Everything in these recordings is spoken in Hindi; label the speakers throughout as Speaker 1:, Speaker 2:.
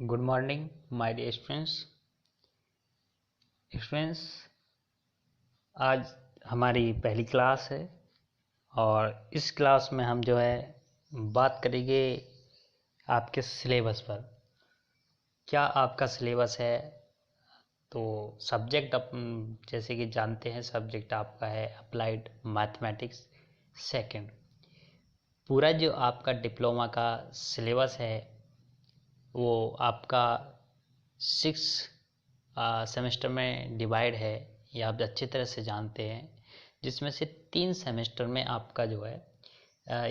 Speaker 1: Good morning my dear students. आज हमारी पहली क्लास है और इस क्लास में हम जो है बात करेंगे आपके सिलेबस पर। क्या आपका सिलेबस है? तो सब्जेक्ट जैसे कि जानते हैं, सब्जेक्ट आपका है अप्लाइड मैथमेटिक्स सेकंड। पूरा जो आपका डिप्लोमा का सिलेबस है वो आपका 6 सेमेस्टर में डिवाइड है, ये आप अच्छी तरह से जानते हैं, जिसमें से 3 सेमेस्टर में आपका जो है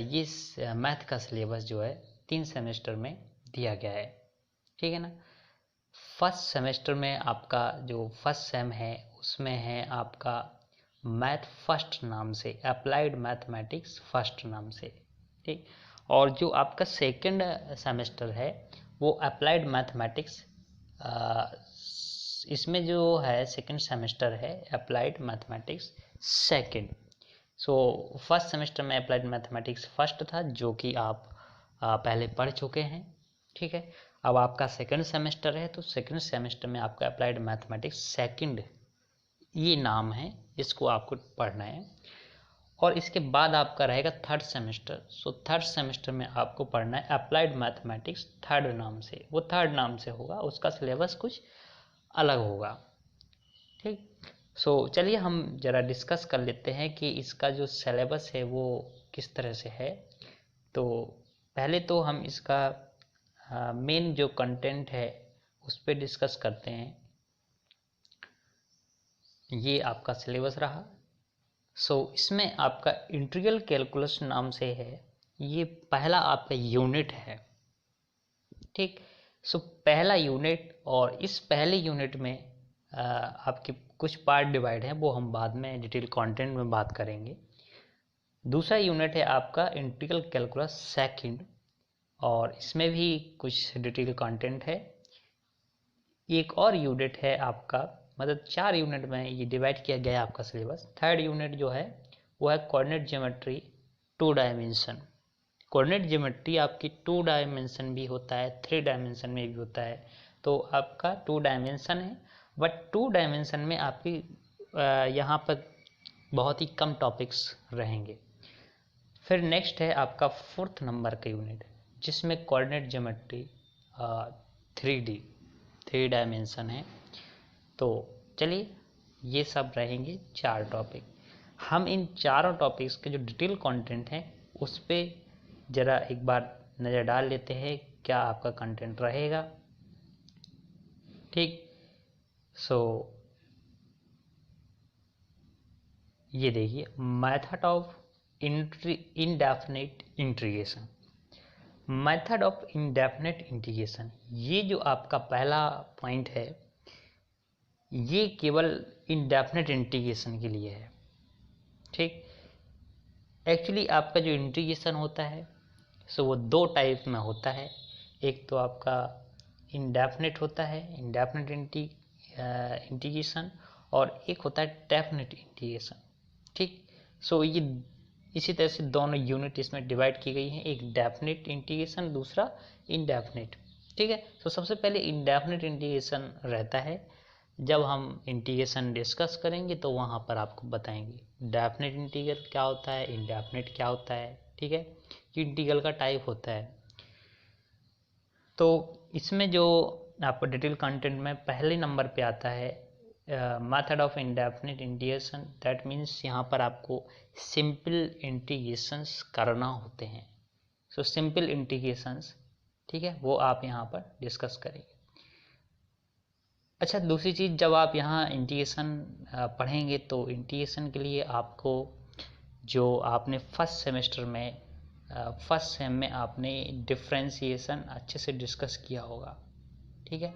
Speaker 1: ये मैथ का सिलेबस जो है 3 सेमेस्टर में दिया गया है। ठीक है ना। फर्स्ट सेमेस्टर में आपका जो फर्स्ट सेम है उसमें है आपका मैथ फर्स्ट नाम से, अप्लाइड मैथमेटिक्स फर्स्ट नाम से। ठीक। और जो आपका सेकंड सेमेस्टर है वो अप्लाइड मैथमेटिक्स, इसमें जो है सेकंड सेमेस्टर है applied mathematics second. So first semester में अप्लाइड मैथमेटिक्स फर्स्ट था, जो कि आप पहले पढ़ चुके हैं। ठीक है। अब आपका सेकंड सेमेस्टर है तो सेकंड सेमेस्टर में आपका अप्लाइड मैथमेटिक्स सेकंड ये नाम है, इसको आपको पढ़ना है। और इसके बाद आपका रहेगा third semester. So third semester में आपको पढ़ना है अप्लाइड मैथमेटिक्स थर्ड नाम से, वो थर्ड नाम से होगा, उसका सिलेबस कुछ अलग होगा। ठीक। सो चलिए हम ज़रा डिस्कस कर लेते हैं कि इसका जो सिलेबस है वो किस तरह से है। तो पहले तो हम इसका मेन जो कंटेंट है उस पर डिस्कस करते हैं। ये आपका सिलेबस रहा। इसमें आपका इंटीग्रल कैलकुलस नाम से है, ये पहला आपका यूनिट है। ठीक। पहला यूनिट, और इस पहले यूनिट में आपके कुछ पार्ट डिवाइड हैं, वो हम बाद में डिटेल कंटेंट में बात करेंगे। दूसरा यूनिट है आपका इंटीग्रल कैलकुलस सेकंड, और इसमें भी कुछ डिटेल कंटेंट है। एक और यूनिट है आपका, मतलब 4 यूनिट में ये डिवाइड किया गया है आपका सिलेबस। थर्ड यूनिट जो है वो है coordinate geometry 2 dimension. Coordinate geometry आपकी 2 डायमेंशन भी होता है, 3 डायमेंशन में भी होता है। तो आपका 2 डायमेंशन है, बट 2 डायमेंशन में आपकी यहाँ पर बहुत ही कम टॉपिक्स रहेंगे। फिर नेक्स्ट है आपका 4th नंबर का यूनिट, जिसमें कोऑर्डिनेट ज्योमेट्री 3 डायमेंशन है। तो चलिए ये सब रहेंगे 4 टॉपिक। हम इन चारों टॉपिक्स के जो डिटेल कंटेंट है उस पर ज़रा एक बार नज़र डाल लेते हैं, क्या आपका कंटेंट रहेगा। ठीक। ये देखिए, method of indefinite integration. Method of indefinite integration, ये जो आपका पहला पॉइंट है ये केवल इंडेफिनिट इंटीग्रेशन के लिए है। ठीक। एक्चुअली आपका जो इंटीग्रेशन होता है वो 2 टाइप में होता है। एक तो आपका इंडेफिनिट होता है, इंडेफिनिट इंटीग्रेशन, और एक होता है डेफिनिट इंटीग्रेशन। ठीक। ये इसी तरह से दोनों यूनिट इसमें डिवाइड की गई हैं, एक डेफिनिट इंटीग्रेशन, दूसरा इंडेफिनिट। ठीक है। सबसे पहले इंडेफिनिट इंटीग्रेशन रहता है। जब हम इंटीग्रेशन डिस्कस करेंगे तो वहाँ पर आपको बताएंगे डेफिनेट इंटीग्रल क्या होता है, इंडेफिनिट क्या होता है। ठीक है। कि इंटीग्रल का टाइप होता है। तो इसमें जो आपको डिटेल कंटेंट में पहले नंबर पे आता है method of indefinite integration. That means यहाँ पर आपको सिंपल इंटीग्रेशंस करना होते हैं। सिंपल इंटीग्रेशंस, ठीक है, वो आप यहाँ पर डिस्कस करेंगे। अच्छा, दूसरी चीज़, जब आप यहाँ इंटीग्रेशन पढ़ेंगे तो इंटीग्रेशन के लिए आपको जो आपने फर्स्ट सेमेस्टर में फर्स्ट सेम में आपने डिफ्रेंशिएशन अच्छे से डिस्कस किया होगा। ठीक है।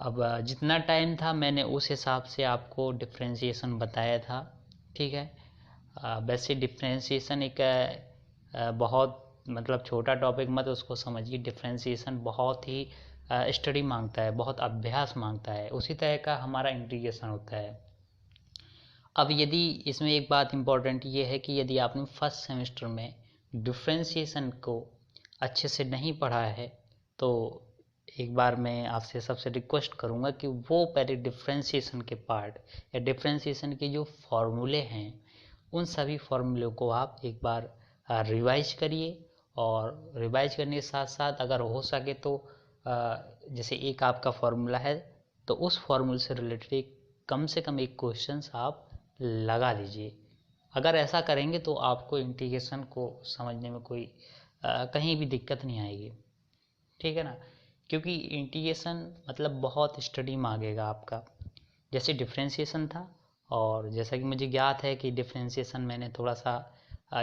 Speaker 1: अब जितना टाइम था मैंने उस हिसाब से आपको डिफ्रेंशिएशन बताया था। ठीक है। वैसे डिफ्रेंशिएशन एक बहुत मतलब छोटा टॉपिक मत उसको समझिए। डिफ्रेंशिएशन बहुत ही स्टडी मांगता है, बहुत अभ्यास मांगता है। उसी तरह का हमारा इंटीग्रेशन होता है। अब यदि इसमें एक बात इम्पॉर्टेंट ये है कि यदि आपने फर्स्ट सेमेस्टर में डिफ्रेंशिएशन को अच्छे से नहीं पढ़ा है तो एक बार मैं आपसे सबसे रिक्वेस्ट करूँगा कि वो पहले डिफ्रेंशिएशन के पार्ट या डिफ्रेंशिएशन के जो फॉर्मूले हैं उन सभी फॉर्मूलों को आप एक बार रिवाइज करिए। और रिवाइज करने के साथ साथ अगर हो सके तो जैसे एक आपका फॉर्मूला है तो उस फॉर्मूले से रिलेटेड कम से कम एक क्वेश्चंस आप लगा लीजिए। अगर ऐसा करेंगे तो आपको इंटीग्रेशन को समझने में कोई कहीं भी दिक्कत नहीं आएगी, ठीक है ना। क्योंकि इंटीग्रेशन मतलब बहुत स्टडी मांगेगा आपका, जैसे डिफ्रेंशिएशन था। और जैसा कि मुझे ज्ञात है कि डिफ्रेंशिएशन मैंने थोड़ा सा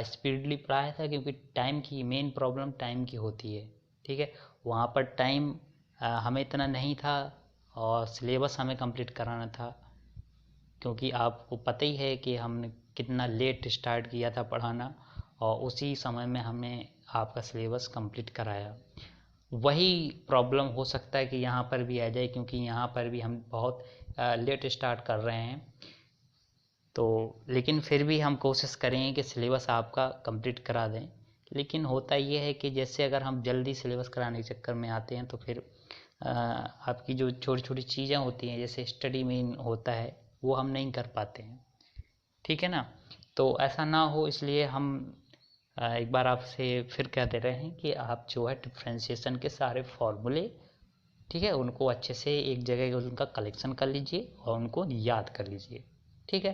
Speaker 1: स्पीडली पढ़ाया था, क्योंकि टाइम की मेन प्रॉब्लम टाइम की होती है, ठीक है। वहाँ पर टाइम हमें इतना नहीं था और सिलेबस हमें कंप्लीट कराना था, क्योंकि आपको पता ही है कि हमने कितना लेट स्टार्ट किया था पढ़ाना और उसी समय में हमें आपका सिलेबस कंप्लीट कराया। वही प्रॉब्लम हो सकता है कि यहाँ पर भी आ जाए, क्योंकि यहाँ पर भी हम बहुत लेट स्टार्ट कर रहे हैं। तो लेकिन फिर भी हम कोशिश करेंगे कि सिलेबस आपका कंप्लीट करा दें। लेकिन होता ये है कि जैसे अगर हम जल्दी सिलेबस कराने के चक्कर में आते हैं तो फिर आपकी जो छोटी छोटी चीज़ें होती हैं जैसे स्टडी में होता है वो हम नहीं कर पाते हैं, ठीक है ना। तो ऐसा ना हो इसलिए हम एक बार आपसे फिर कह दे रहे हैं कि आप जो है डिफ्रेंशिएशन के सारे फॉर्मूले, ठीक है, उनको अच्छे से एक जगह उनका कलेक्शन कर लीजिए और उनको याद कर लीजिए, ठीक है।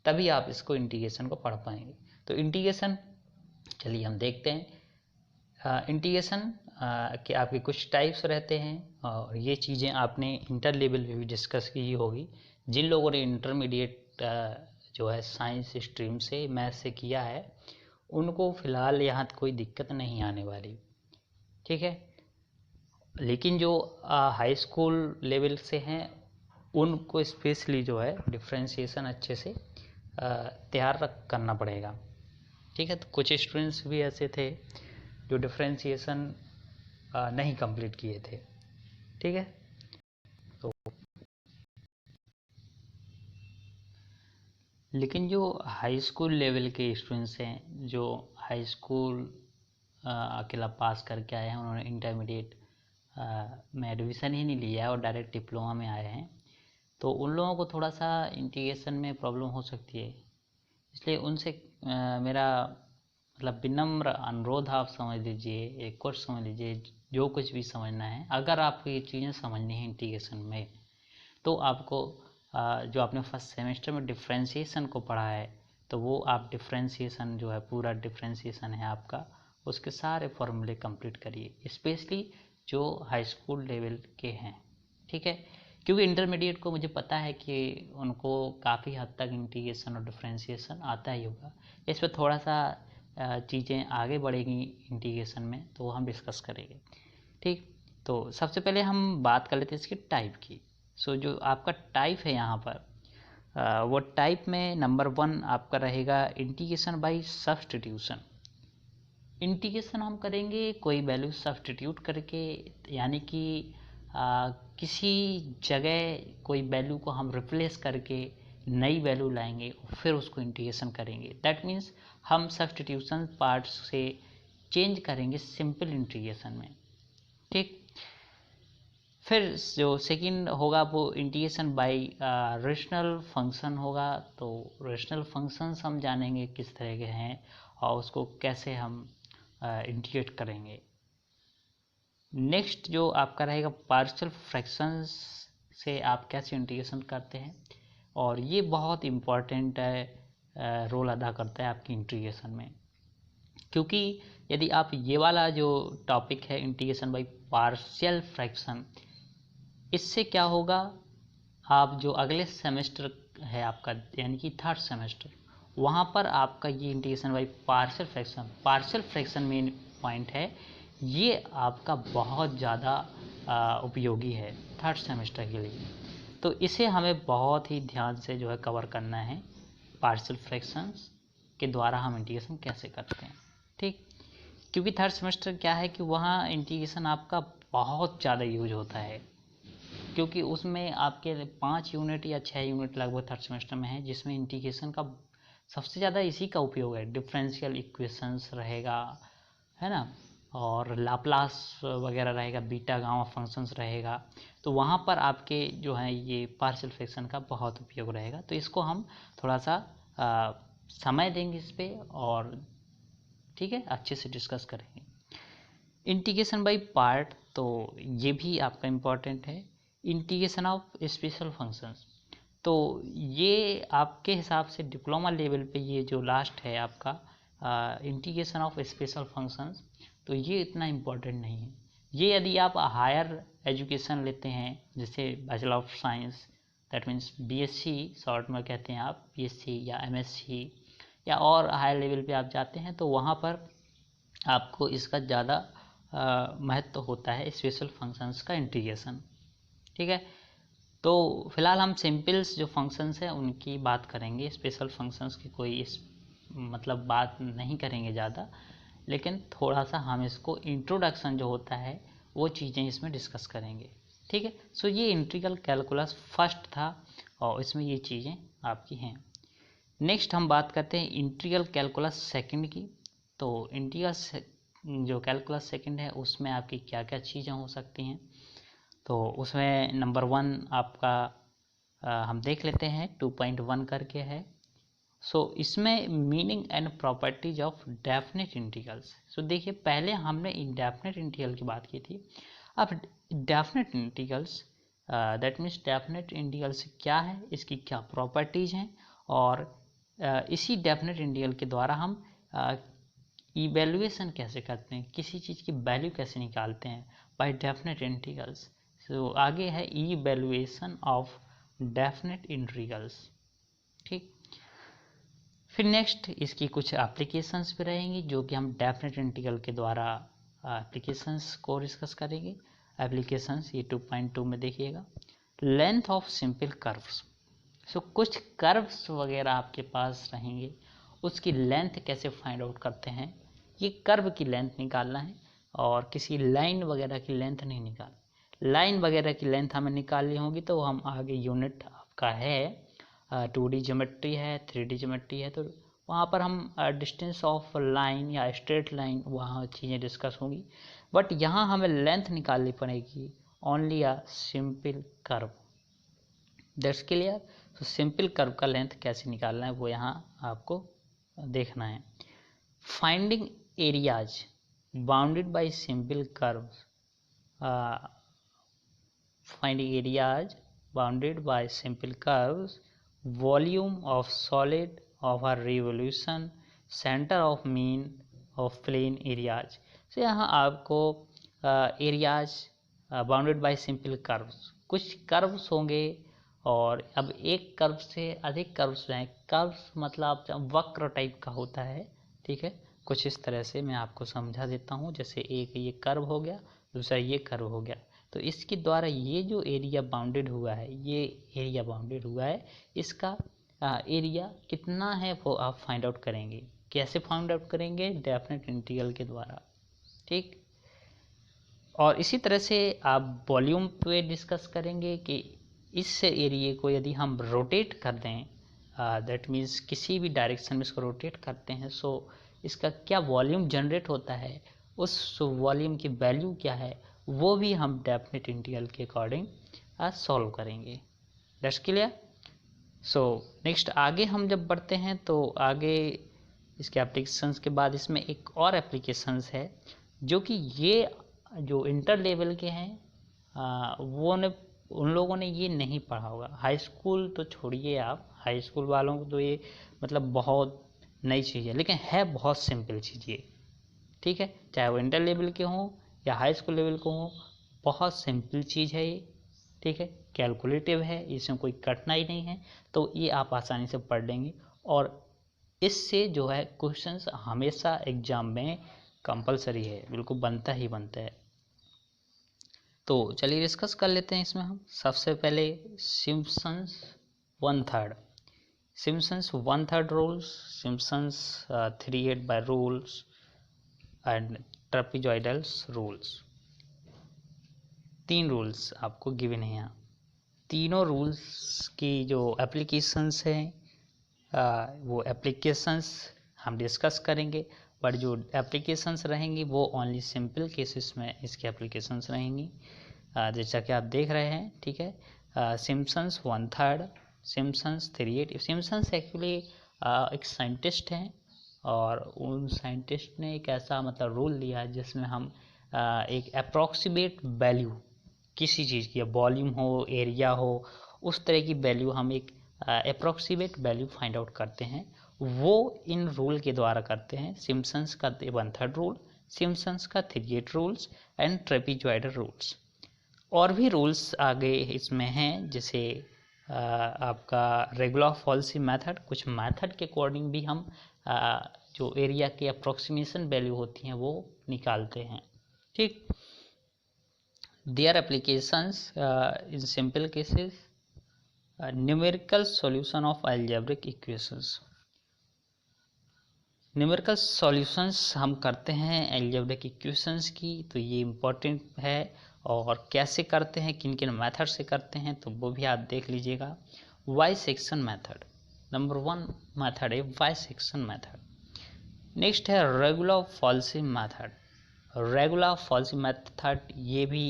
Speaker 1: तभी आप इसको इंटीग्रेशन को पढ़ पाएंगे। तो इंटीग्रेशन चलिए हम देखते हैं। इंटीग्रेशन के आपके कुछ टाइप्स रहते हैं और ये चीज़ें आपने इंटर लेवल में भी डिस्कस की होगी। जिन लोगों ने इंटरमीडिएट जो है साइंस स्ट्रीम से मैथ से किया है उनको फ़िलहाल यहाँ कोई दिक्कत नहीं आने वाली, ठीक है। लेकिन जो हाई स्कूल लेवल से हैं उनको स्पेशली जो है डिफ्रेंशिएशन अच्छे से तैयार करना पड़ेगा, ठीक है। तो कुछ स्टूडेंट्स भी ऐसे थे जो डिफ्रेंशिएशन नहीं कंप्लीट किए थे, ठीक है। तो लेकिन जो हाई स्कूल लेवल के स्टूडेंट्स हैं जो हाई स्कूल अकेला पास करके आए हैं, उन्होंने इंटरमीडिएट में एडमिशन ही नहीं लिया है और डायरेक्ट डिप्लोमा में आए हैं, तो उन लोगों को थोड़ा सा इंटीग्रेशन में प्रॉब्लम हो सकती है। इसलिए उनसे मेरा मतलब विनम्र अनुरोध आप समझ लीजिए, एक कोर्स समझ लीजिए, जो कुछ भी समझना है अगर आपको ये चीज़ें समझनी है इंटीग्रेशन में तो आपको जो आपने फर्स्ट सेमेस्टर में डिफ्रेंशिएशन को पढ़ा है तो वो आप डिफ्रेंशिएशन जो है पूरा डिफ्रेंशिएशन है आपका उसके सारे फॉर्मूले कंप्लीट करिए, स्पेशली जो हाई स्कूल लेवल के हैं, ठीक है। क्योंकि इंटरमीडिएट को मुझे पता है कि उनको काफ़ी हद तक इंटीग्रेशन और डिफ्रेंशिएशन आता ही होगा। इस पर थोड़ा सा चीज़ें आगे बढ़ेंगी इंटीग्रेशन में तो हम डिस्कस करेंगे, ठीक। तो सबसे पहले हम बात कर लेते हैं इसकी टाइप की। सो जो आपका टाइप है यहाँ पर वो टाइप में नंबर 1 आपका रहेगा इंटीग्रेशन बाय सब्स्टिट्यूशन। इंटीग्रेशन हम करेंगे कोई वैल्यू सब्स्टिट्यूट करके, यानी कि किसी जगह कोई वैल्यू को हम रिप्लेस करके नई वैल्यू लाएंगे फिर उसको इंटीग्रेशन करेंगे। दैट मीन्स हम सब्स्टिट्यूशन पार्ट से चेंज करेंगे सिंपल इंटीग्रेशन में, ठीक। फिर जो सेकंड होगा वो इंटीग्रेशन बाय रेशनल फंक्शन होगा। तो रेशनल फंक्शंस हम जानेंगे किस तरह के हैं और उसको कैसे हम इंटीग्रेट करेंगे। नेक्स्ट जो आपका रहेगा पार्शियल फ्रैक्शंस से आप कैसे इंटीग्रेशन करते हैं और ये बहुत इम्पॉर्टेंट रोल अदा करता है आपकी इंटीग्रेशन में, क्योंकि यदि आप ये वाला जो टॉपिक है इंटीग्रेशन बाय पार्शियल फ्रैक्शन, इससे क्या होगा आप जो अगले सेमेस्टर है आपका यानी कि थर्ड सेमेस्टर वहाँ पर आपका ये integration by partial fraction main point है, ये आपका बहुत ज़्यादा उपयोगी है थर्ड सेमेस्टर के लिए। तो इसे हमें बहुत ही ध्यान से जो है कवर करना है, पार्शियल फ्रैक्शंस के द्वारा हम इंटीग्रेशन कैसे करते हैं, ठीक। क्योंकि थर्ड सेमेस्टर क्या है कि वहाँ इंटीग्रेशन आपका बहुत ज़्यादा यूज होता है, क्योंकि उसमें आपके 5 यूनिट या 6 यूनिट लगभग थर्ड सेमेस्टर में है जिसमें इंटीग्रेशन का सबसे ज़्यादा इसी का उपयोग है। डिफरेंशियल इक्वेशंस रहेगा, है ना, और लाप्लास वगैरह रहेगा, बीटा गामा फंक्शंस रहेगा, तो वहाँ पर आपके जो है ये पार्शियल फ्रैक्शन का बहुत उपयोग रहेगा। तो इसको हम थोड़ा सा समय देंगे इस पे, और ठीक है अच्छे से डिस्कस करेंगे। इंटीग्रेशन बाय पार्ट, तो ये भी आपका इम्पोर्टेंट है। इंटीग्रेशन ऑफ स्पेशल फंक्शंस, तो ये आपके हिसाब से डिप्लोमा लेवल पे ये जो लास्ट है आपका इंटीग्रेशन ऑफ स्पेशल फंक्शंस, तो ये इतना इम्पोर्टेंट नहीं है। ये यदि आप हायर एजुकेशन लेते हैं, जैसे bachelor of science, that means BSc short में कहते हैं आप, बीएससी या एमएससी, या और हायर लेवल पे आप जाते हैं, तो वहाँ पर आपको इसका ज़्यादा महत्व होता है स्पेशल फंक्शंस का इंटीग्रेशन। ठीक है, तो फिलहाल हम सिंपल्स जो फंक्शंस हैं उनकी बात करेंगे, स्पेशल फंक्शंस की कोई इस मतलब बात नहीं करेंगे ज़्यादा, लेकिन थोड़ा सा हम इसको इंट्रोडक्शन जो होता है वो चीज़ें इसमें डिस्कस करेंगे। ठीक है, सो ये इंटीग्रल कैलकुलस फर्स्ट था और इसमें ये चीज़ें आपकी हैं। नेक्स्ट हम बात करते हैं इंटीग्रल कैलकुलस सेकंड की। तो इंटीग्रल जो कैलकुलस सेकंड है उसमें आपकी क्या क्या चीज़ें हो सकती हैं, तो उसमें नंबर 1 आपका हम देख लेते हैं 2.1 करके है। सो इसमें meaning and properties of definite integrals. So देखिए पहले हमने इंडेफिनेट इंटीग्रल की बात की थी, अब definite integrals, that means definite integrals क्या है, इसकी क्या प्रॉपर्टीज हैं, और इसी डेफिनेट इंटीग्रल के द्वारा हम इवेल्युएशन कैसे करते हैं, किसी चीज़ की वैल्यू कैसे निकालते हैं बाय डेफिनेट इंटीग्रल्स। सो आगे है इवेल्युएशन ऑफ डेफिनेट इंटीग्रल्स। ठीक, फिर नेक्स्ट इसकी कुछ एप्लीकेशंस भी रहेंगी जो कि हम डेफिनेट इंटीग्रल के द्वारा एप्लीकेशंस को डिस्कस करेंगे। एप्लीकेशंस ये 2.2 में देखिएगा, लेंथ ऑफ सिंपल कर्व्स। सो कुछ कर्व्स वगैरह आपके पास रहेंगे, उसकी लेंथ कैसे फाइंड आउट करते हैं, ये कर्व की लेंथ निकालना है और किसी लाइन वगैरह की लेंथ नहीं निकाल। लाइन वगैरह की लेंथ हमें निकालनी होगी तो हम आगे यूनिट आपका है 2D ज्योमेट्री है, 3D ज्योमेट्री है, तो वहाँ पर हम डिस्टेंस ऑफ लाइन या स्ट्रेट लाइन वहाँ चीज़ें डिस्कस होंगी। बट यहाँ हमें लेंथ निकालनी पड़ेगी only a simple curve. That's clear. तो सिंपल कर्व का लेंथ कैसे निकालना है वो यहाँ आपको देखना है। Finding areas bounded by simple curves, finding areas bounded by simple curves, volume of solid of a revolution, center of mean of plane areas। so यहाँ आपको areas bounded by simple curves, कुछ कर्व्स होंगे और अब एक कर्व से अधिक कर्व्स हैं। कर्व्स मतलब वक्र टाइप का होता है, ठीक है, कुछ इस तरह से मैं आपको समझा देता हूँ। जैसे एक ये कर्व हो गया, दूसरा ये कर्व हो गया, तो इसके द्वारा ये जो एरिया बाउंडेड हुआ है, ये एरिया बाउंडेड हुआ है, इसका एरिया कितना है वो आप फाइंड आउट करेंगे। कैसे फाइंड आउट करेंगे? डेफिनेट इंटीग्रल के द्वारा। ठीक, और इसी तरह से आप वॉल्यूम पे डिस्कस करेंगे कि इस एरिए को यदि हम रोटेट कर दें, दैट मीन्स किसी भी डायरेक्शन में इसको रोटेट करते हैं, सो इसका क्या वॉल्यूम जनरेट होता है, उस वॉल्यूम की वैल्यू क्या है, वो भी हम डेफिनेट इंटीग्रल के अकॉर्डिंग सॉल्व करेंगे। That's clear. सो नेक्स्ट आगे हम जब बढ़ते हैं तो आगे इसके एप्लीकेशंस के बाद इसमें एक और एप्लीकेशंस है जो कि ये जो इंटर लेवल के हैं वो ने उन लोगों ने ये नहीं पढ़ा होगा। हाई स्कूल तो छोड़िए आप, हाई स्कूल वालों को तो ये मतलब बहुत नई चीज़ है, लेकिन है बहुत सिंपल चीज़ ये। ठीक है, चाहे वो इंटर लेवल के हों या हाई स्कूल लेवल को हों, बहुत सिंपल चीज़ है ये। ठीक है, कैलकुलेटिव है, इसमें कोई कठिनाई नहीं है, तो ये आप आसानी से पढ़ लेंगे और इससे जो है क्वेश्चंस हमेशा एग्जाम में कंपलसरी है, बिल्कुल बनता ही बनता है। तो चलिए डिस्कस कर लेते हैं इसमें हम। सबसे पहले Simpson's 1/3, Simpson's 1/3 rules, Simpson's 3/8 rules and trapezoidals rules. 3 rules आपको गिवन है यहाँ। तीनों रूल्स की जो एप्लीकेशंस हैं वो एप्लीकेशंस हम डिस्कस करेंगे। पर जो एप्लीकेशंस रहेंगी वो ओनली सिंपल केसेस में इसकी एप्लीकेशंस रहेंगी। जैसा कि आप देख रहे हैं, ठीक है। Simpson's 1/3, Simpson's 3/8। सिम्पसन्स एक्चुअली एक साइंटिस्ट हैं और उन साइंटिस्ट ने एक ऐसा मतलब रूल लिया है जिसमें हम एक अप्रॉक्सीमेट वैल्यू किसी चीज़ की, वॉल्यूम हो, एरिया हो, उस तरह की वैल्यू हम एक अप्रॉक्सीमेट वैल्यू फाइंड आउट करते हैं, वो इन रूल के द्वारा करते हैं। सिम्पसन्स का 1/3 रूल, सिम्पसन्स का 3/8 रूल्स एंड ट्रेपीजॉइडल रूल्स। और भी रूल्स आगे इसमें हैं, जैसे आपका रेगुलर फॉल्सी मेथड। कुछ मेथड के अकॉर्डिंग भी हम जो एरिया की अप्रोक्सीमेशन वैल्यू होती हैं वो निकालते हैं, ठीक। Their applications in simple cases, numerical solution of algebraic equations. Numerical solutions हम करते हैं अलजेब्रिक इक्वेशंस की, तो ये इम्पोर्टेंट है। और कैसे करते हैं, किन किन मेथड से करते हैं, तो वो भी आप देख लीजिएगा। Bisection method number 1 method है, वाई सेक्शन मेथड। नेक्स्ट है regular falsi method. Regular falsi method ये भी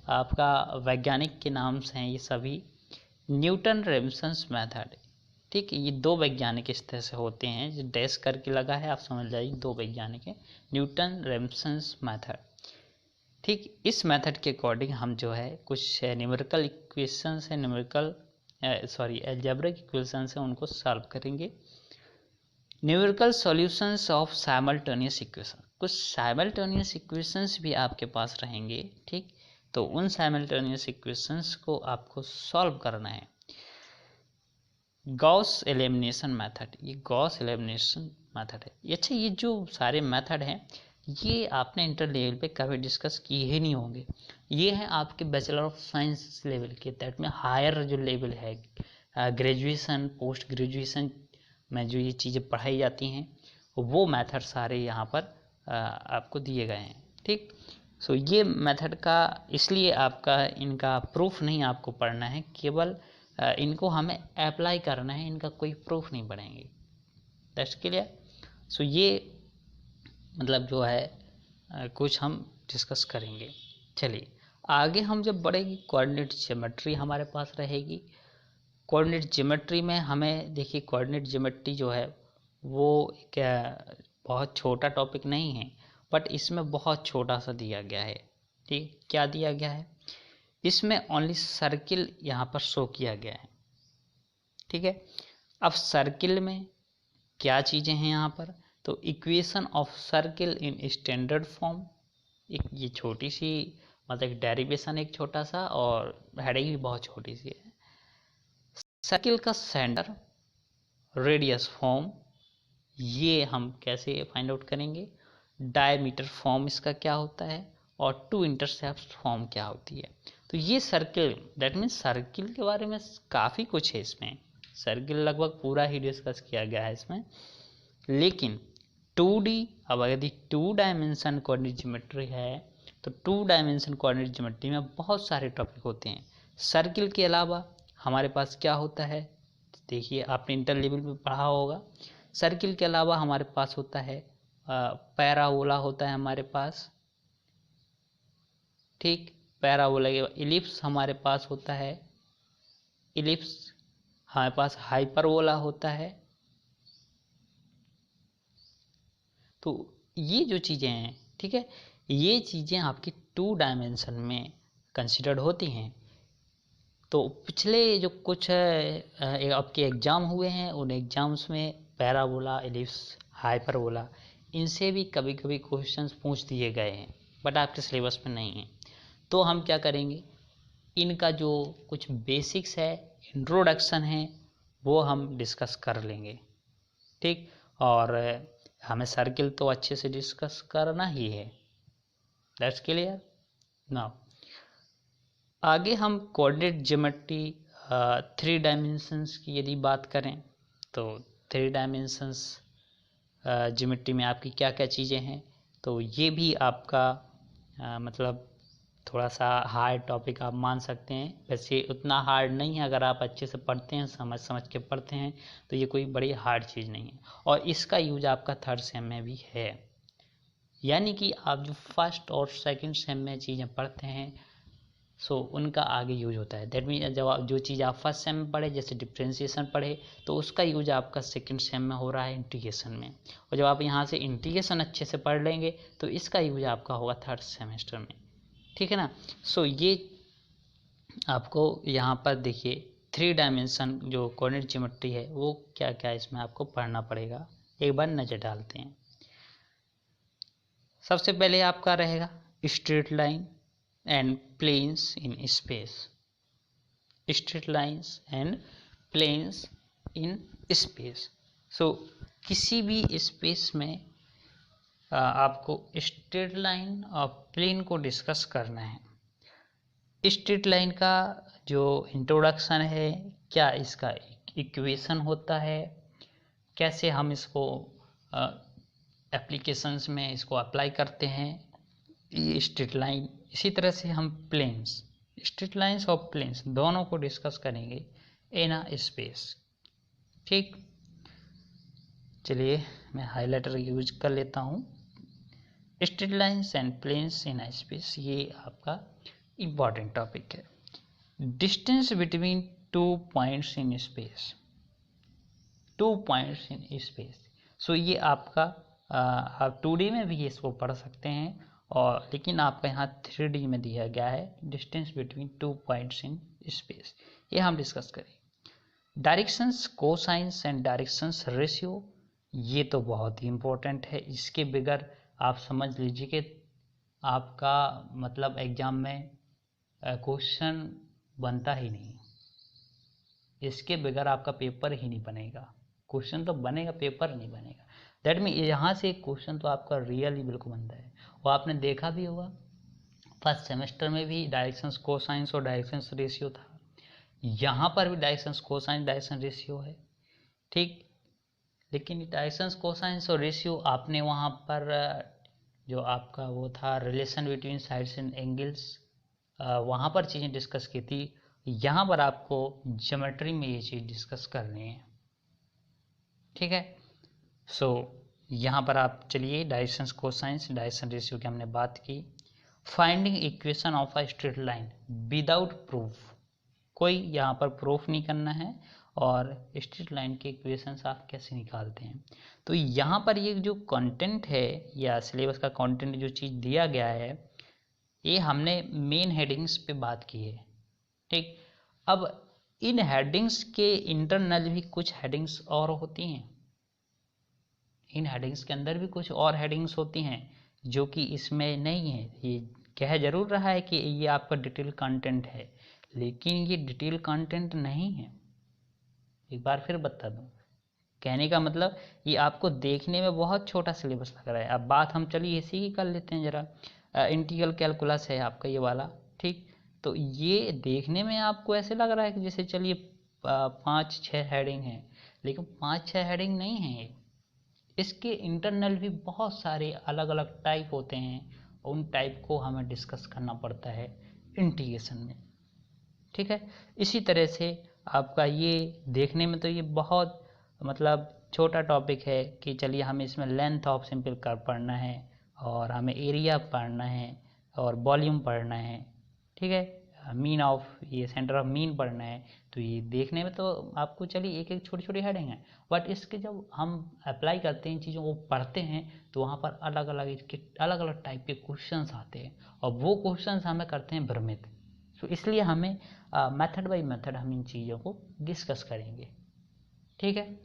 Speaker 1: आपका वैज्ञानिक के नाम से हैं ये सभी। न्यूटन रेमसन्स मेथड, ठीक है। ये दो वैज्ञानिक इस तरह से होते हैं, जो डैश करके लगा है, आप समझ जाइए दो वैज्ञानिक हैं। न्यूटन रेमसन्स मेथड, ठीक। इस मेथड के अकॉर्डिंग हम जो है कुछ न्यूमेरिकल इक्वेशंस है, अलजेब्रिक इक्वेशंस है, उनको सॉल्व करेंगे। Numerical solutions of simultaneous equation. कुछ साइमल्टेनियस इक्वेशंस भी आपके पास रहेंगे, ठीक। तो उन साइमल्टेनियस इक्वेशंस को आपको सॉल्व करना है। गॉस एलिमिनेशन मेथड, ये गॉस एलिमिनेशन मेथड है। अच्छा, ये जो सारे मेथड हैं ये आपने इंटर लेवल पे कभी डिस्कस किए ही नहीं होंगे। ये हैं आपके बैचलर ऑफ साइंस लेवल के, दैट में हायर जो लेवल है, ग्रेजुएशन, पोस्ट ग्रेजुएशन में जो ये चीज़ें पढ़ाई जाती हैं वो मेथड सारे यहाँ पर आपको दिए गए हैं, ठीक। सो ये मेथड का इसलिए आपका इनका प्रूफ नहीं आपको पढ़ना है, केवल इनको हमें अप्लाई करना है, इनका कोई प्रूफ नहीं पढ़ेंगे। That's clear. सो ये मतलब जो है कुछ हम डिस्कस करेंगे। चलिए आगे हम जब बढ़ेंगे, कोऑर्डिनेट ज्योमेट्री हमारे पास रहेगी। कोऑर्डिनेट ज्योमेट्री में हमें देखिए, कोऑर्डिनेट ज्योमेट्री जो है वो क्या बहुत छोटा टॉपिक नहीं है, बट इसमें बहुत छोटा सा दिया गया है, ठीक। क्या दिया गया है इसमें, ओनली सर्किल यहाँ पर शो किया गया है, ठीक है। अब सर्किल में क्या चीज़ें हैं यहाँ पर, तो equation of circle in standard form, एक ये छोटी सी मतलब डेरिवेशन एक छोटा सा, और हेडिंग भी बहुत छोटी सी है। सर्किल का सेंटर, रेडियस फॉर्म, ये हम कैसे फाइंड आउट करेंगे। डायमीटर फॉर्म इसका क्या होता है, और टू इंटरसेप्ट फॉर्म क्या होती है। तो ये सर्किल, दैट मीन्स सर्किल के बारे में काफ़ी कुछ है इसमें। सर्किल लगभग पूरा ही डिस्कस किया गया है इसमें, लेकिन 2D, अब यदि 2 डायमेंशन कोऑर्डिनेट ज्योमेट्री है तो 2 डायमेंशन कोऑर्डिनेट ज्योमेट्री में बहुत सारे टॉपिक होते हैं। सर्किल के अलावा हमारे पास क्या होता है, देखिए आपने इंटर लेवल में पढ़ा होगा। सर्किल के अलावा हमारे पास होता है पैराबोला होता है हमारे पास, ठीक। पैराबोला के इलिप्स हमारे पास होता है, इलिप्स हमारे पास हाइपरबोला होता है। तो ये जो चीज़ें हैं, ठीक है, ये चीज़ें आपकी 2 डायमेंशन में कंसिडर्ड होती हैं। तो पिछले जो कुछ आपके एग्ज़ाम हुए हैं उन एग्ज़ाम्स में पैराबोला, एलिप्स, हाइपरबोला, इनसे भी कभी कभी क्वेश्चंस पूछ दिए गए हैं, बट आपके सिलेबस में नहीं है। तो हम क्या करेंगे, इनका जो कुछ बेसिक्स है, इंट्रोडक्शन है, वो हम डिस्कस कर लेंगे, ठीक। और हमें सर्किल तो अच्छे से डिस्कस करना ही है। That's clear. नाउ आगे हम कोऑर्डिनेट ज्योमेट्री 3 डायमेंशंस की यदि बात करें तो 3 डायमेंशंस ज्योमेट्री में आपकी क्या क्या चीज़ें हैं, तो ये भी आपका मतलब थोड़ा सा हार्ड टॉपिक आप मान सकते हैं। वैसे उतना हार्ड नहीं है, अगर आप अच्छे से पढ़ते हैं, समझ के पढ़ते हैं, तो ये कोई बड़ी हार्ड चीज़ नहीं है। और इसका यूज आपका 3rd सेम में भी है, यानी कि आप जो फर्स्ट और सेकंड सेम में चीज़ें पढ़ते हैं सो उनका आगे यूज होता है। दैट मीन जब आप जो चीज़ आप फर्स्ट सेम में पढ़े, जैसे डिफ्रेंशिएशन पढ़े, तो उसका यूज आपका सेकंड सेम में हो रहा है इंटीग्रेशन में। और जब आप यहाँ से इंटीग्रेशन अच्छे से पढ़ लेंगे तो इसका यूज आपका होगा थर्ड सेमेस्टर में, ठीक है ना। सो ये आपको यहाँ पर देखिए 3 डायमेंशन जो कोऑर्डिनेट ज्योमेट्री है वो क्या क्या इसमें आपको पढ़ना पड़ेगा, एक बार नज़र डालते हैं। सबसे पहले आपका रहेगा straight line and planes in space. Straight lines and planes in space. So किसी भी स्पेस में आपको स्ट्रेट लाइन और प्लेन को डिस्कस करना है। स्ट्रेट लाइन का जो इंट्रोडक्शन है, क्या इसका इक्वेशन होता है, कैसे हम इसको एप्लीकेशंस में इसको अप्लाई करते हैं, ये स्ट्रेट लाइन। इसी तरह से हम प्लेन्स, स्ट्रेट लाइंस और प्लेन्स दोनों को डिस्कस करेंगे इन अ स्पेस, ठीक। चलिए मैं हाइलाइटर यूज कर लेता हूँ। Straight lines and planes in a space, ये आपका इम्पॉर्टेंट टॉपिक है। Distance between 2 points in space, 2 points in space. So ये आपका आप 2D में भी इसको पढ़ सकते हैं, और लेकिन आपका यहाँ 3D में दिया गया है distance between 2 points in space, ये हम डिस्कस करें। Directions cosines and directions ratio, ये तो बहुत ही इम्पोर्टेंट है, इसके बगैर आप समझ लीजिए कि आपका मतलब एग्जाम में क्वेश्चन बनता ही नहीं, इसके बगैर आपका पेपर ही नहीं बनेगा। क्वेश्चन तो बनेगा, पेपर नहीं बनेगा। दैट मीन यहाँ से एक क्वेश्चन तो आपका रियल ही बिल्कुल बनता है। वो आपने देखा भी होगा फर्स्ट सेमेस्टर में भी डायरेक्शंस कोसाइंस और डायरेक्शंस रेशियो था, यहाँ पर भी डायरेक्शंस कोसाइंस डायरेक्शन रेशियो है, ठीक। लेकिन डायरेक्शंस कोसाइंस और रेशियो आपने वहाँ पर जो आपका वो था relation between sides and angles, वहाँ पर चीज़ें डिस्कस की थी। यहाँ पर आपको ज्योमेट्री में ये चीज़ डिस्कस करनी है, ठीक है। सो यहाँ पर आप चलिए डायरेक्शंस कोसाइंस डायरेक्शन रेशियो की हमने बात की। Finding equation of a straight line without proof, कोई यहाँ पर प्रूफ नहीं करना है, और स्ट्रेट लाइन के इक्वेशंस आप कैसे निकालते हैं। तो यहाँ पर ये जो कंटेंट है या सिलेबस का कंटेंट जो चीज़ दिया गया है, ये हमने मेन हेडिंग्स पे बात की है, ठीक। अब इन हेडिंग्स के इंटरनल भी कुछ हेडिंग्स और होती हैं, इन हेडिंग्स के अंदर भी कुछ और हेडिंग्स होती हैं जो कि इसमें नहीं है। ये कह जरूर रहा है कि ये आपका डिटेल कंटेंट है, लेकिन ये डिटेल कंटेंट नहीं है। एक बार फिर बता दूं, कहने का मतलब ये आपको देखने में बहुत छोटा सिलेबस लग रहा है। अब बात हम चलिए इसी की कर लेते हैं ज़रा। इंटीग्रल कैलकुलस है आपका ये वाला, ठीक। तो ये देखने में आपको ऐसे लग रहा है कि जैसे चलिए 5-6 हेडिंग है, लेकिन 5-6 हेडिंग नहीं है ये। इसके इंटरनल भी बहुत सारे अलग अलग टाइप होते हैं, उन टाइप को हमें डिस्कस करना पड़ता है इंटीग्रेशन में, ठीक है। इसी तरह से आपका ये देखने में तो ये बहुत मतलब छोटा टॉपिक है कि चलिए हमें इसमें लेंथ ऑफ सिंपल कर्व पढ़ना है, और हमें एरिया पढ़ना है, और वॉल्यूम पढ़ना है, ठीक है, मीन ऑफ ये सेंटर ऑफ मीन पढ़ना है। तो ये देखने में तो आपको चलिए एक एक छोटी छोटी हेडिंग है, बट इसके जब हम अप्लाई करते हैं चीज़ों को पढ़ते हैं तो वहाँ पर अलग अलग इसके अलग अलग टाइप के क्वेश्चंस आते हैं, और वो क्वेश्चंस हमें करते हैं भ्रमित। तो इसलिए हमें मेथड बाय मेथड हम इन चीज़ों को डिस्कस करेंगे, ठीक है।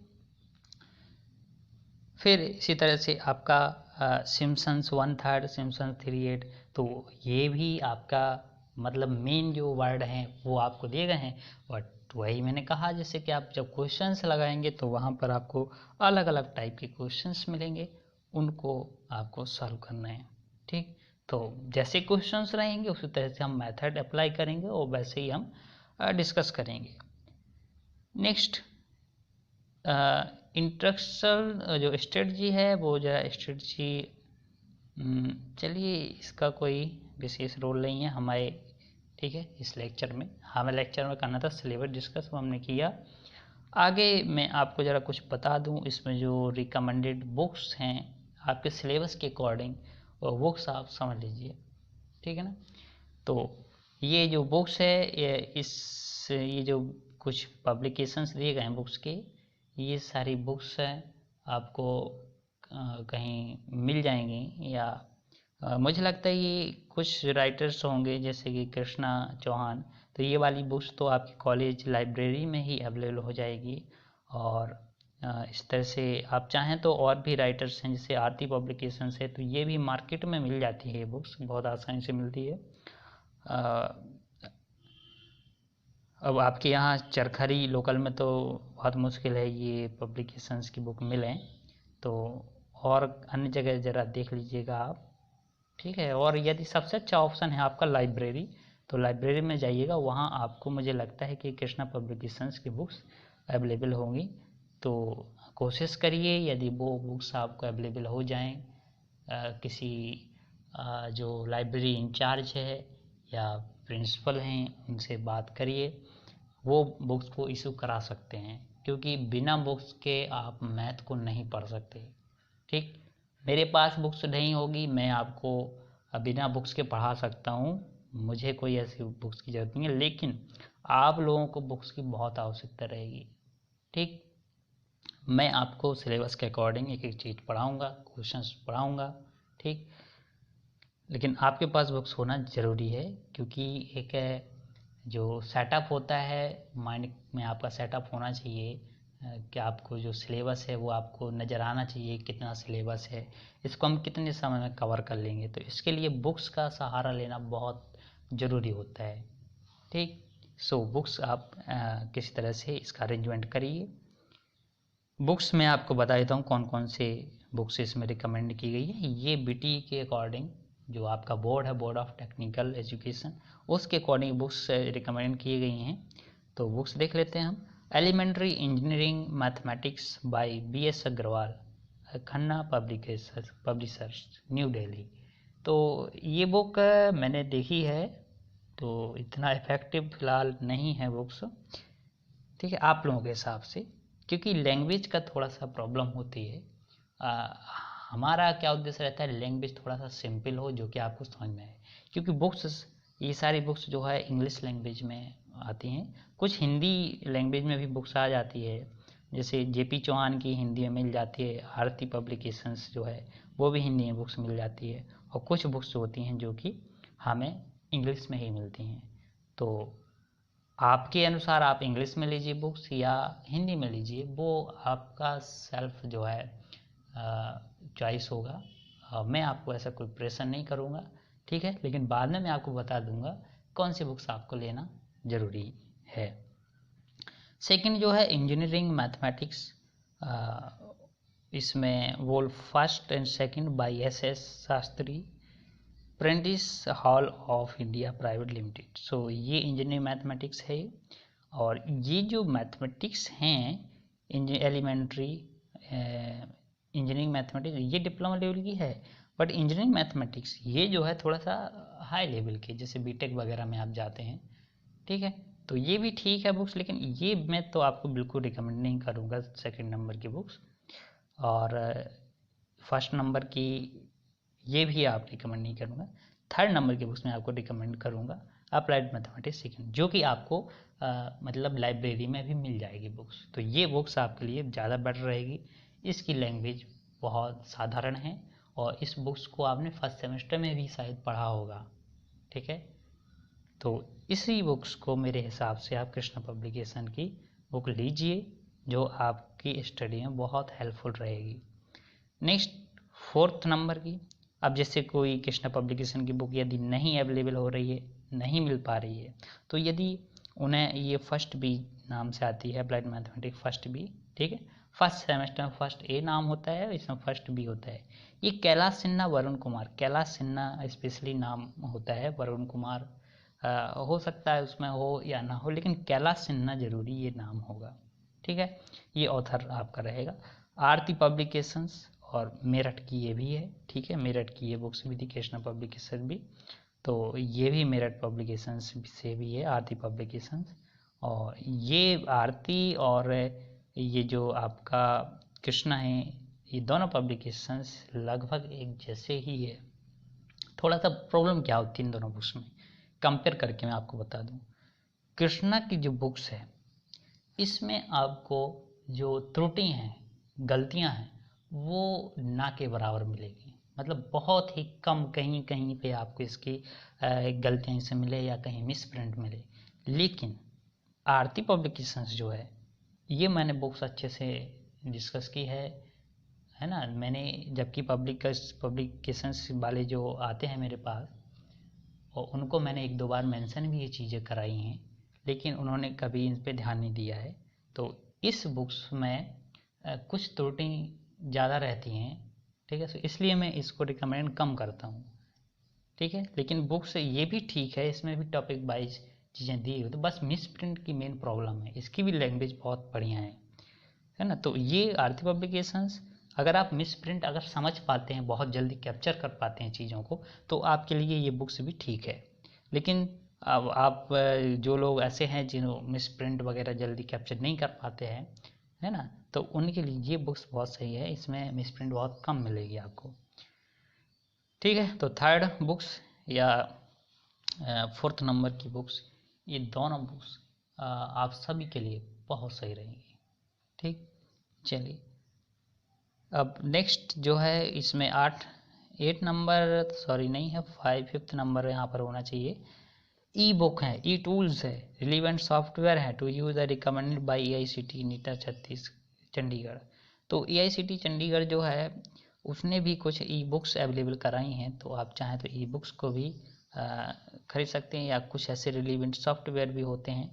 Speaker 1: फिर इसी तरह से आपका सिम्पसन्स 1/3 सिम्पसन्स 3/8, तो ये भी आपका मतलब मेन जो वर्ड हैं वो आपको दिए गए हैं, बट वही मैंने कहा जैसे कि आप जब क्वेश्चंस लगाएंगे तो वहाँ पर आपको अलग अलग टाइप के क्वेश्चंस मिलेंगे, उनको आपको सॉल्व करना है, ठीक। तो जैसे क्वेश्चंस रहेंगे उसी तरह से हम मेथड अप्लाई करेंगे और वैसे ही हम डिस्कस करेंगे। नेक्स्ट इंट्रक्शनल जो स्ट्रेटजी है वो जो स्ट्रेटजी, चलिए इसका कोई विशेष रोल नहीं है हमारे, ठीक है। इस लेक्चर में हमें लेक्चर में करना था सिलेबस डिस्कस, वो हमने किया। आगे मैं आपको ज़रा कुछ बता दूं, इसमें जो रिकमेंडेड बुक्स हैं आपके सिलेबस के अकॉर्डिंग बुक्स आप समझ लीजिए, ठीक है ना। तो ये जो बुक्स है ये जो कुछ पब्लिकेशंस दिए गए हैं बुक्स के, ये सारी बुक्स हैं आपको कहीं मिल जाएंगी, या मुझे लगता है ये कुछ राइटर्स होंगे जैसे कि कृष्णा चौहान, तो ये वाली बुक्स तो आपकी कॉलेज लाइब्रेरी में ही अवेलेबल हो जाएगी। और इस तरह से आप चाहें तो और भी राइटर्स हैं जैसे आरती पब्लिकेशंस है, तो ये भी मार्केट में मिल जाती है, ये बुक्स बहुत आसानी से मिलती है। अब आपके यहाँ चरखरी लोकल में तो बहुत मुश्किल है ये पब्लिकेशंस की बुक मिलें, तो और अन्य जगह ज़रा देख लीजिएगा आप, ठीक है। और यदि सबसे अच्छा ऑप्शन है आपका लाइब्रेरी, तो लाइब्रेरी में जाइएगा, वहाँ आपको मुझे लगता है कि कृष्णा पब्लिकेशंस की बुक्स अवेलेबल होंगी। तो कोशिश करिए यदि वो बुक्स आपको अवेलेबल हो जाएं, किसी जो लाइब्रेरी इंचार्ज है या प्रिंसिपल हैं उनसे बात करिए, वो बुक्स को इशू करा सकते हैं, क्योंकि बिना बुक्स के आप मैथ को नहीं पढ़ सकते, ठीक। मेरे पास बुक्स नहीं होगी, मैं आपको बिना बुक्स के पढ़ा सकता हूँ, मुझे कोई ऐसी बुक्स की ज़रूरत नहीं है, लेकिन आप लोगों को बुक्स की बहुत आवश्यकता रहेगी, ठीक। मैं आपको सिलेबस के अकॉर्डिंग एक एक चीज़ पढ़ाऊँगा, क्वेश्चंस पढ़ाऊँगा, ठीक। लेकिन आपके पास बुक्स होना ज़रूरी है, क्योंकि एक जो सेटअप होता है माइंड में, आपका सेटअप होना चाहिए कि आपको जो सिलेबस है वो आपको नज़र आना चाहिए, कितना सिलेबस है, इसको हम कितने समय में कवर कर लेंगे, तो इसके लिए बुक्स का सहारा लेना बहुत ज़रूरी होता है, ठीक। सो बुक्स आप किसी तरह से इसका अरेंजमेंट करिए। बुक्स में आपको बता देता हूँ कौन कौन से बुक्स इसमें रिकमेंड की गई है। ये बीटी के अकॉर्डिंग, जो आपका बोर्ड है, बोर्ड ऑफ टेक्निकल एजुकेशन, उसके अकॉर्डिंग बुक्स रिकमेंड की गई हैं। तो बुक्स देख लेते हैं हम। Elementary engineering mathematics by BS Agarwal, Khanna publishers, new Delhi. तो ये बुक मैंने देखी है, तो इतना इफेक्टिव फिलहाल नहीं है बुक्स, ठीक है, आप लोगों के हिसाब से, क्योंकि लैंग्वेज का थोड़ा सा प्रॉब्लम होती है। आ, हमारा क्या उद्देश्य रहता है, लैंग्वेज थोड़ा सा सिंपल हो जो कि आपको समझ में आए, क्योंकि बुक्स, ये सारी बुक्स जो है इंग्लिश लैंग्वेज में आती हैं, कुछ हिंदी लैंग्वेज में भी बुक्स आ जाती है, जैसे JP चौहान की हिंदी में मिल जाती है, आरती पब्लिकेशंस जो है वो भी हिंदी में बुक्स मिल जाती है, और कुछ बुक्स होती हैं जो कि हमें इंग्लिश में ही मिलती हैं। तो आपके अनुसार आप इंग्लिश में लीजिए बुक्स या हिंदी में लीजिए, वो आपका सेल्फ जो है चॉइस होगा। मैं आपको ऐसा कोई प्रेशर नहीं करूँगा, ठीक है, लेकिन बाद में मैं आपको बता दूंगा कौन सी बुक्स आपको लेना ज़रूरी है। सेकंड जो है इंजीनियरिंग मैथमेटिक्स, इसमें वो first and second by SS Shastri, Prentice Hall of India private limited. So ये इंजीनियरिंग मैथमेटिक्स है, और ये जो मैथमेटिक्स हैं एलिमेंट्री इंजीनियरिंग मैथमेटिक्स, ये डिप्लोमा लेवल की है, बट इंजीनियरिंग मैथमेटिक्स ये जो है थोड़ा सा हाई लेवल के, जैसे बीटेक वगैरह में आप जाते हैं, ठीक है। तो ये भी ठीक है बुक्स, लेकिन ये मैं तो आपको बिल्कुल रिकमेंड नहीं करूँगा सेकंड नंबर की बुक्स, और फर्स्ट नंबर की ये भी आप रिकमेंड नहीं करूँगा। थर्ड नंबर की बुक्स मैं आपको रिकमेंड करूँगा अप्लाइड मैथमेटिक्स सेकेंड, जो कि आपको मतलब लाइब्रेरी में भी मिल जाएगी बुक्स, तो ये बुक्स आपके लिए ज़्यादा बेटर रहेगी। इसकी लैंग्वेज बहुत साधारण है, और इस बुक्स को आपने फर्स्ट सेमेस्टर में भी शायद पढ़ा होगा, ठीक है। तो इसी बुक्स को मेरे हिसाब से आप कृष्णा पब्लिकेशन की बुक लीजिए, जो आपकी स्टडी में बहुत हेल्पफुल रहेगी। नेक्स्ट फोर्थ नंबर की, अब जैसे कोई कृष्णा पब्लिकेशन की बुक यदि नहीं अवेलेबल हो रही है, नहीं मिल पा रही है, तो यदि उन्हें ये फर्स्ट बी नाम से आती है, अप्लाइड मैथमेटिक्स फर्स्ट बी, ठीक है, फर्स्ट सेमेस्टर में फर्स्ट ए नाम होता है, इसमें फर्स्ट बी होता है। ये कैलाश सिन्हा वरुण कुमार, कैलाश सिन्हा स्पेशली नाम होता है, वरुण कुमार हो सकता है उसमें हो या ना हो, लेकिन कैलाश सिन्हा जरूरी ये नाम होगा, ठीक है। ये ऑथर आपका रहेगा। आरती पब्लिकेशंस और मेरठ की ये भी है, ठीक है, मेरठ की ये बुक्स भी थी, कृष्णा पब्लिकेशन भी, तो ये भी मेरठ पब्लिकेशंस से भी है, आरती पब्लिकेशंस। और ये आरती और ये जो आपका कृष्णा है, ये दोनों पब्लिकेशंस लगभग एक जैसे ही है, थोड़ा सा प्रॉब्लम क्या होती है इन दोनों बुक्स में कंपेयर करके मैं आपको बता दूं। कृष्णा की जो बुक्स है इसमें आपको जो त्रुटि हैं, गलतियां हैं, वो ना के बराबर मिलेगी। मतलब बहुत ही कम कहीं कहीं पे आपको इसकी गलतियां से मिले या कहीं मिस प्रिंट मिले। लेकिन आरती पब्लिकेशंस जो है ये मैंने बुक्स अच्छे से डिस्कस की है ना। मैंने जबकि पब्लिकेशंस वाले जो आते हैं मेरे पास और उनको मैंने एक दो बार मेंशन भी ये चीज़ें कराई हैं, लेकिन उन्होंने कभी इन पे ध्यान नहीं दिया है। तो इस बुक्स में कुछ त्रुटि ज़्यादा रहती हैं, ठीक है। तो इसलिए मैं इसको रिकमेंड कम करता हूँ, ठीक है। लेकिन बुक्स ये भी ठीक है, इसमें भी टॉपिक वाइज चीज़ें दी हुई, तो बस मिस प्रिंट की मेन प्रॉब्लम है। इसकी भी लैंग्वेज बहुत बढ़िया है ना। तो ये आरती पब्लिकेशंस अगर आप मिस प्रिंट अगर समझ पाते हैं, बहुत जल्दी कैप्चर कर पाते हैं चीज़ों को, तो आपके लिए ये बुक्स भी ठीक है। लेकिन अब आप जो लोग ऐसे हैं जिन्हों मिस प्रिंट वगैरह जल्दी कैप्चर नहीं कर पाते हैं, है ना, तो उनके लिए ये बुक्स बहुत सही है। इसमें मिस प्रिंट बहुत कम मिलेगी आपको, ठीक है। तो थर्ड बुक्स या फोर्थ नंबर की बुक्स, ये दोनों बुक्स आप सभी के लिए बहुत सही रहेंगी, ठीक। चलिए अब नेक्स्ट जो है इसमें 8 नंबर, सॉरी नहीं है, 5th नंबर यहाँ पर होना चाहिए। ई बुक है, ई टूल्स है, रिलीवेंट सॉफ्टवेयर है to use recommended by AICTE नीटा चंडीगढ़। तो AICTE चंडीगढ़ जो है उसने भी कुछ ई बुक्स अवेलेबल कराई हैं, तो आप चाहें तो ई बुक्स को भी खरीद सकते हैं, या कुछ ऐसे रिलीवेंट सॉफ्टवेयर भी होते हैं,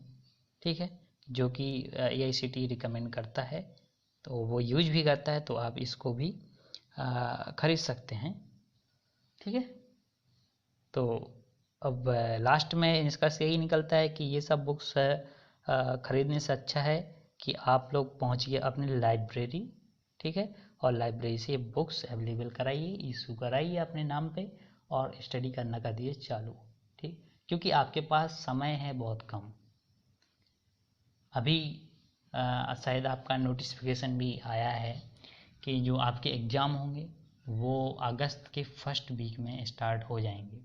Speaker 1: ठीक है, जो कि AICTE रिकमेंड करता है, तो वो यूज भी करता है, तो आप इसको भी खरीद सकते हैं, ठीक है। तो अब लास्ट में निष्कर्ष यही निकलता है कि ये सब बुक्स खरीदने से अच्छा है कि आप लोग पहुंचिए अपनी लाइब्रेरी, ठीक है, और लाइब्रेरी से बुक्स अवेलेबल कराइए, इशू कराइए अपने नाम पे, और स्टडी करना कर दिए चालू, ठीक। क्योंकि आपके पास समय है बहुत कम। अभी शायद आपका नोटिफिकेशन भी आया है कि जो आपके एग्ज़ाम होंगे वो अगस्त के फर्स्ट वीक में स्टार्ट हो जाएंगे।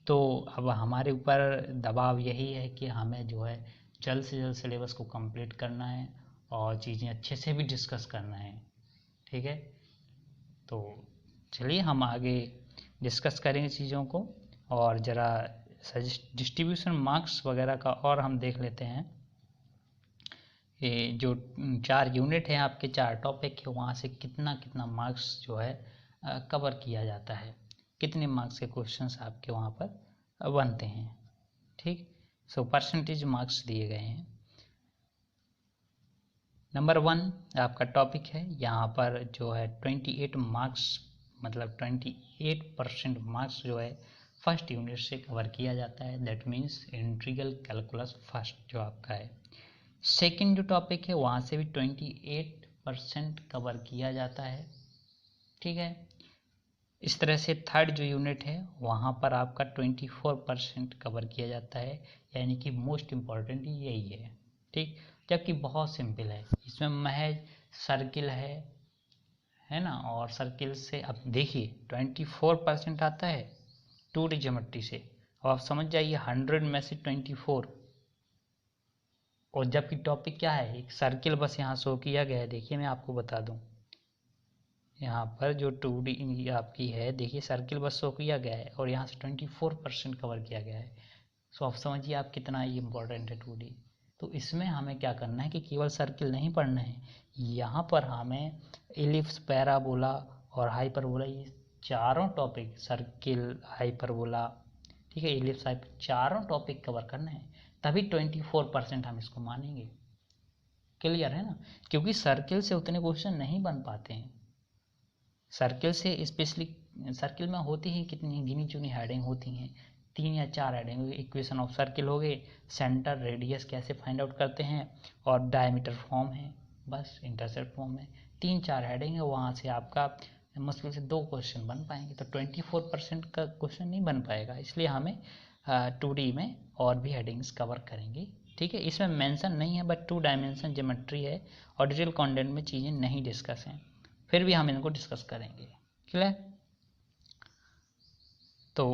Speaker 1: तो अब हमारे ऊपर दबाव यही है कि हमें जो है जल्द से जल्द सिलेबस को कंप्लीट करना है और चीज़ें अच्छे से भी डिस्कस करना है, ठीक है। तो चलिए हम आगे डिस्कस करेंगे चीज़ों को, और ज़रा डिस्ट्रीब्यूशन मार्क्स वगैरह का और हम देख लेते हैं। ये जो 4 यूनिट है आपके, 4 टॉपिक है, वहाँ से कितना कितना मार्क्स जो है कवर किया जाता है, कितने मार्क्स के क्वेश्चंस आपके वहाँ पर बनते हैं, ठीक। सो परसेंटेज मार्क्स दिए गए हैं। नंबर 1 आपका टॉपिक है, यहाँ पर जो है 28 मार्क्स, मतलब 28% मार्क्स जो है फर्स्ट यूनिट से कवर किया जाता है। That means integral calculus first जो आपका है। सेकंड जो टॉपिक है वहाँ से भी 28% कवर किया जाता है, ठीक है। इस तरह से थर्ड जो यूनिट है वहाँ पर आपका 24% कवर किया जाता है, यानी कि मोस्ट इम्पॉर्टेंट यही है, ठीक। जबकि बहुत सिंपल है, इसमें महज सर्किल है ना, और सर्किल से अब देखिए 24% आता है 2D ज्योमेट्री से। अब आप समझ जाइए 100 में से 24, और जबकि टॉपिक क्या है, एक सर्किल बस यहाँ शो किया गया है। देखिए मैं आपको बता दूं, यहाँ पर जो 2D आपकी है, देखिए सर्किल बस शो किया गया है और यहाँ से 24% कवर किया गया है। सो आप समझिए आप कितना ये इम्पोर्टेंट है 2D। तो इसमें हमें क्या करना है कि केवल सर्किल नहीं पढ़ना है, यहाँ पर हमें इलिप्स, पैराबोला और हाइपरबोला, ये चारों टॉपिक, सर्किल, हाइपरबोला, ठीक है, इलिप्स, चारों टॉपिक कवर करना है, तभी 24% हम इसको मानेंगे। क्लियर है ना, क्योंकि सर्किल से उतने क्वेश्चन नहीं बन पाते हैं। सर्किल से स्पेशली, सर्किल में होती ही कितनी गिनी चुनी हेडिंग होती हैं, 3 या 4 हेडिंग। इक्वेशन ऑफ सर्किल हो गए, सेंटर, रेडियस कैसे फाइंड आउट करते हैं, और डायमीटर फॉर्म है, बस इंटरसेप्ट फॉर्म है, 3-4 हेडिंग है। वहाँ से आपका मुश्किल से 2 क्वेश्चन बन पाएंगे, तो 24% का क्वेश्चन नहीं बन पाएगा। इसलिए हमें 2D में और भी हेडिंग्स कवर करेंगे, ठीक है। इसमें मेंशन नहीं है, बट 2 डायमेंशन ज्योमेट्री है और डिटेल कंटेंट में चीज़ें नहीं डिस्कस हैं, फिर भी हम इनको डिस्कस करेंगे, क्लियर। तो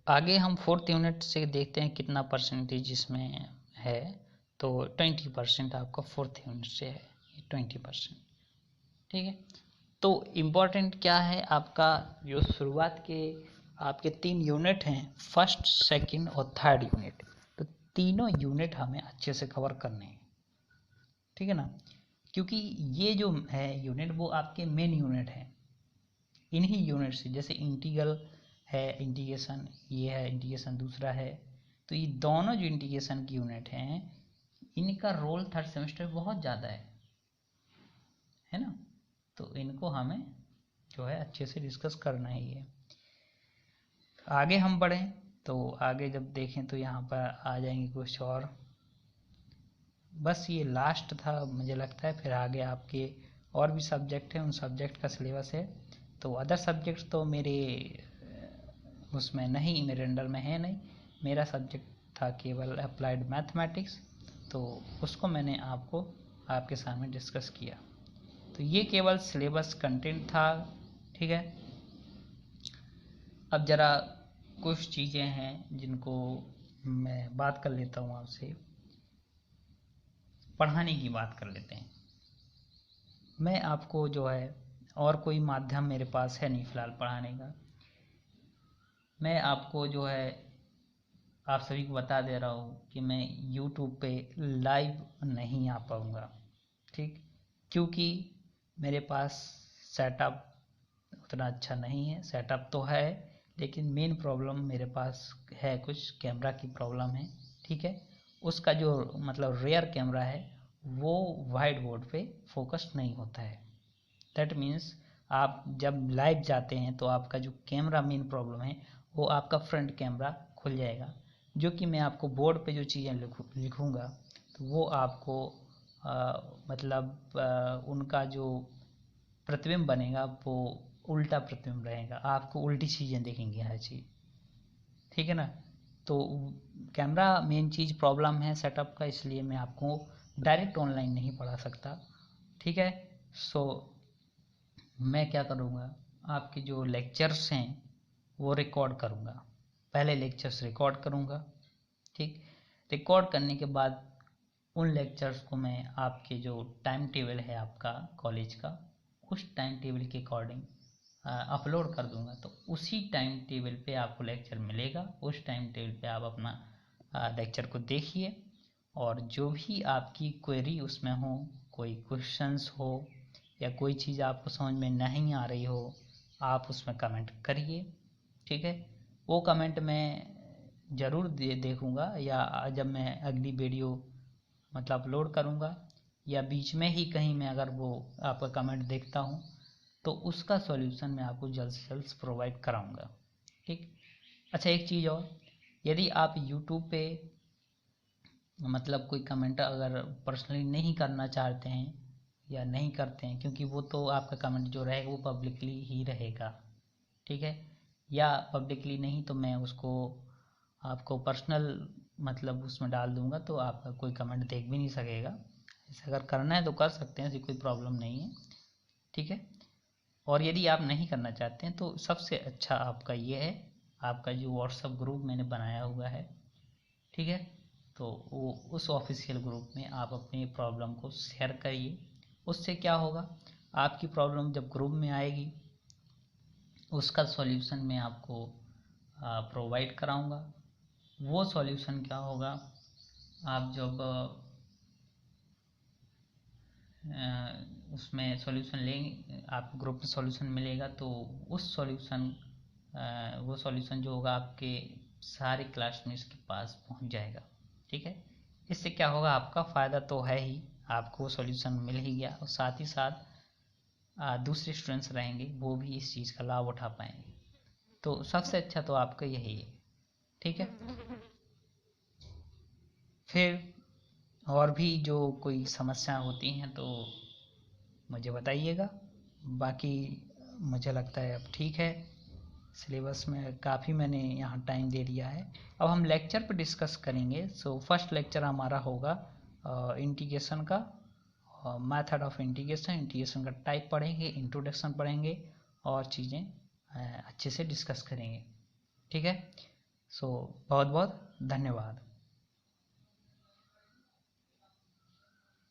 Speaker 1: आगे हम 4th यूनिट से देखते हैं कितना परसेंटेज इसमें है। तो 20% आपका 4th यूनिट से है, 20%। ठीक है, तो इम्पोर्टेंट क्या है आपका, जो शुरुआत के आपके 3 यूनिट हैं, फर्स्ट, सेकंड और थर्ड यूनिट, तो तीनों यूनिट हमें अच्छे से कवर करने हैं। ठीक है ना, क्योंकि ये जो है यूनिट वो आपके मेन यूनिट हैं। इन्हीं यूनिट से, जैसे इंटीग्रल है, इंटीग्रेशन ये है, इंटीग्रेशन दूसरा है, तो ये दोनों जो इंटीग्रेशन की यूनिट हैं इनका रोल थर्ड सेमेस्टर में बहुत ज़्यादा है ना। तो इनको हमें जो है अच्छे से डिस्कस करना ही है। आगे हम बढ़ें तो आगे जब देखें तो यहाँ पर आ जाएंगे कुछ और, बस ये लास्ट था मुझे लगता है। फिर आगे आपके और भी सब्जेक्ट हैं, उन सब्जेक्ट का सिलेबस है। तो अदर सब्जेक्ट तो मेरे उसमें नहीं, मेरे अंडर में है नहीं। मेरा सब्जेक्ट था केवल अप्लाइड मैथमेटिक्स, तो उसको मैंने आपको आपके सामने डिस्कस किया। तो ये केवल सिलेबस कंटेंट था। ठीक है, अब ज़रा कुछ चीज़ें हैं जिनको मैं बात कर लेता हूँ आपसे। पढ़ाने की बात कर लेते हैं। मैं आपको जो है, और कोई माध्यम मेरे पास है नहीं फ़िलहाल पढ़ाने का। मैं आपको जो है आप सभी को बता दे रहा हूँ कि मैं YouTube पे लाइव नहीं आ पाऊँगा। ठीक, क्योंकि मेरे पास सेटअप उतना अच्छा नहीं है। सेटअप तो है लेकिन मेन प्रॉब्लम मेरे पास है, कुछ कैमरा की प्रॉब्लम है। ठीक है, उसका जो मतलब रेयर कैमरा है वो वाइट बोर्ड पे फोकस नहीं होता है। दैट मीन्स आप जब लाइव जाते हैं तो आपका जो कैमरा मेन प्रॉब्लम है वो आपका फ्रंट कैमरा खुल जाएगा, जो कि मैं आपको बोर्ड पे जो चीज़ें लिखूँगा तो वो आपको मतलब उनका जो प्रतिबिंब बनेगा वो उल्टा प्रतिबिंब रहेगा, आपको उल्टी चीज़ें देखेंगे हर चीज़। ठीक है ना, तो कैमरा मेन चीज़ प्रॉब्लम है सेटअप का, इसलिए मैं आपको डायरेक्ट ऑनलाइन नहीं पढ़ा सकता। ठीक है, सो मैं क्या करूँगा, आपके जो लेक्चर्स हैं वो रिकॉर्ड करूँगा। पहले लेक्चर्स रिकॉर्ड करूँगा। ठीक, रिकॉर्ड करने के बाद उन लेक्चर्स को मैं आपके जो टाइम टेबल है आपका कॉलेज का, उस टाइम टेबल के अकॉर्डिंग अपलोड कर दूंगा। तो उसी टाइम टेबल पे आपको लेक्चर मिलेगा, उस टाइम टेबल पे आप अपना लेक्चर को देखिए, और जो भी आपकी क्वेरी उसमें हो, कोई क्वेश्चंस हो या कोई चीज़ आपको समझ में नहीं आ रही हो, आप उसमें कमेंट करिए। ठीक है, वो कमेंट मैं ज़रूर देखूँगा, या जब मैं अगली वीडियो मतलब अपलोड करूँगा या बीच में ही कहीं मैं अगर वो आपका कमेंट देखता हूँ तो उसका सॉल्यूशन मैं आपको जल्द से जल्द प्रोवाइड कराऊँगा। ठीक, अच्छा एक चीज़ और, यदि आप यूट्यूब पे मतलब कोई कमेंट अगर पर्सनली नहीं करना चाहते हैं या नहीं करते हैं, क्योंकि वो तो आपका कमेंट जो रहेगा वो पब्लिकली ही रहेगा। ठीक है, या पब्लिकली नहीं तो मैं उसको आपको पर्सनल मतलब उसमें डाल दूंगा, तो आपका कोई कमेंट देख भी नहीं सकेगा। ऐसा अगर करना है तो कर सकते हैं, ऐसी कोई प्रॉब्लम नहीं है। ठीक है, और यदि आप नहीं करना चाहते हैं तो सबसे अच्छा आपका ये है, आपका जो व्हाट्सएप ग्रुप मैंने बनाया हुआ है। ठीक है, तो वो उस ऑफिशियल ग्रुप में आप अपनी प्रॉब्लम को शेयर करिए। उससे क्या होगा, आपकी प्रॉब्लम जब ग्रुप में आएगी उसका सॉल्यूशन मैं आपको प्रोवाइड कराऊंगा। वो सॉल्यूशन क्या होगा, आप जब उसमें सॉल्यूशन लेंगे, आप ग्रुप में सॉल्यूशन मिलेगा, तो उस सॉल्यूशन वो सॉल्यूशन जो होगा आपके सारे क्लासमेट्स के पास पहुंच जाएगा। ठीक है, इससे क्या होगा, आपका फ़ायदा तो है ही, आपको सॉल्यूशन मिल ही गया, और साथ ही साथ दूसरे स्टूडेंट्स रहेंगे वो भी इस चीज़ का लाभ उठा पाएंगे। तो सबसे अच्छा तो आपका यही है। ठीक है, फिर और भी जो कोई समस्या होती हैं तो मुझे बताइएगा। बाकी मुझे लगता है अब ठीक है, सिलेबस में काफ़ी मैंने यहाँ टाइम दे दिया है। अब हम लेक्चर पर डिस्कस करेंगे। सो फर्स्ट लेक्चर हमारा होगा इंटीग्रेशन का, मेथड ऑफ इंटीग्रेशन, इंटीग्रेशन का टाइप पढ़ेंगे, इंट्रोडक्शन पढ़ेंगे और चीज़ें अच्छे से डिस्कस करेंगे। ठीक है। सो बहुत बहुत धन्यवाद।